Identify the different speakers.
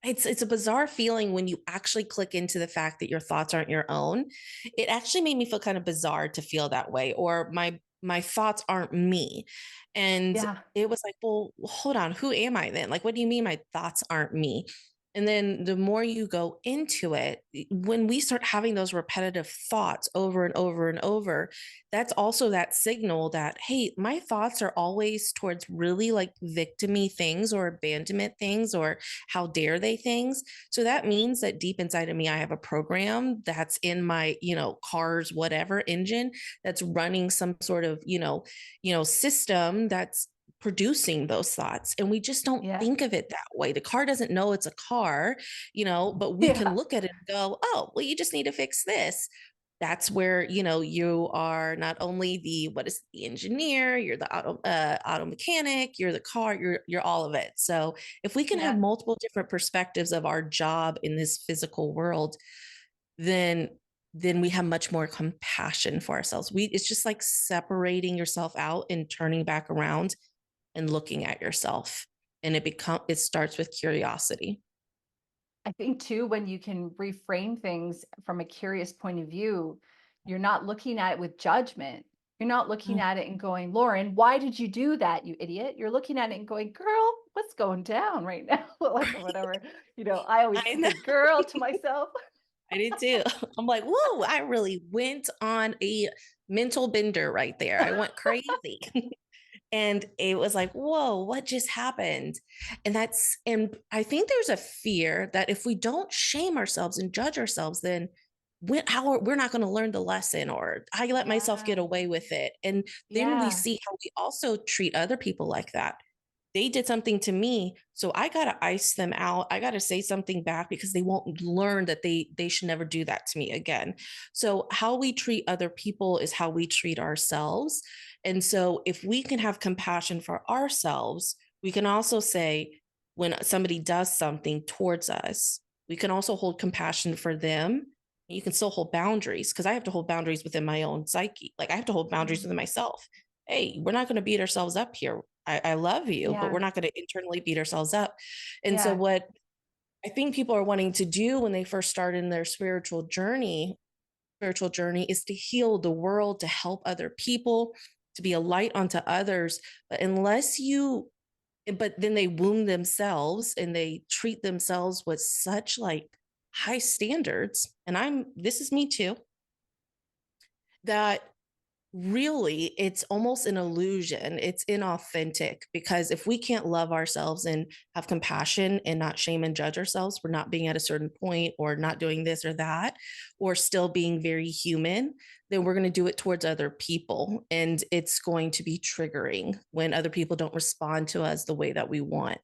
Speaker 1: It's a bizarre feeling when you actually click into the fact that your thoughts aren't your own. It actually made me feel kind of bizarre to feel that way, or my thoughts aren't me. And
Speaker 2: Yeah.
Speaker 1: it was like, well, hold on, who am I then? Like, what do you mean my thoughts aren't me? And then the more you go into it, when we start having those repetitive thoughts over and over and over, that's also that signal that, hey, my thoughts are always towards really like victimy things or abandonment things or how dare they things. So that means that deep inside of me, I have a program that's in my, car's whatever engine that's running some sort of, system that's producing those thoughts. And we just don't
Speaker 2: Yeah.
Speaker 1: think of it that way. The car doesn't know it's a car, but we can
Speaker 2: Yeah.
Speaker 1: look at it and go, oh, well, you just need to fix this. That's where, you are not only the engineer, you're the auto mechanic, you're the car, you're all of it. So if we can have
Speaker 2: Yeah.
Speaker 1: multiple different perspectives of our job in this physical world, then we have much more compassion for ourselves. It's just like separating yourself out and turning back around and looking at yourself. And it starts with curiosity.
Speaker 2: I think too, when you can reframe things from a curious point of view, you're not looking at it with judgment. You're not looking
Speaker 1: Mm.
Speaker 2: at it and going, Lauren, why did you do that, you idiot? You're looking at it and going, girl, what's going down right now? Like, or whatever. I always
Speaker 1: I know.
Speaker 2: say girl to myself.
Speaker 1: I did too. I'm like, whoa, I really went on a mental bender right there. I went crazy. And it was like, whoa, what just happened? And I think there's a fear that if we don't shame ourselves and judge ourselves, then we're not going to learn the lesson, or I let myself get
Speaker 2: Yeah.
Speaker 1: away with it. And then we
Speaker 2: Yeah.
Speaker 1: see how we also treat other people like that. They did something to me, so I got to ice them out. I got to say something back because they won't learn that they should never do that to me again. So how we treat other people is how we treat ourselves. And so if we can have compassion for ourselves, we can also say when somebody does something towards us, we can also hold compassion for them. You can still hold boundaries, because I have to hold boundaries within my own psyche. Like I have to hold boundaries within
Speaker 2: Mhm.
Speaker 1: myself. Hey, we're not going to beat ourselves up here. I love you, but we're
Speaker 2: Yeah.
Speaker 1: not going to internally beat ourselves up. And so,
Speaker 2: Yeah.
Speaker 1: what I think people are wanting to do when they first start in their spiritual journey is to heal the world, to help other people, to be a light unto others. But then they wound themselves and they treat themselves with such like high standards. And this is me too, that really it's almost an illusion. It's inauthentic, because if we can't love ourselves and have compassion and not shame and judge ourselves for not being at a certain point or not doing this or that, or still being very human, then we're going to do it towards other people. And it's going to be triggering when other people don't respond to us the way that we want.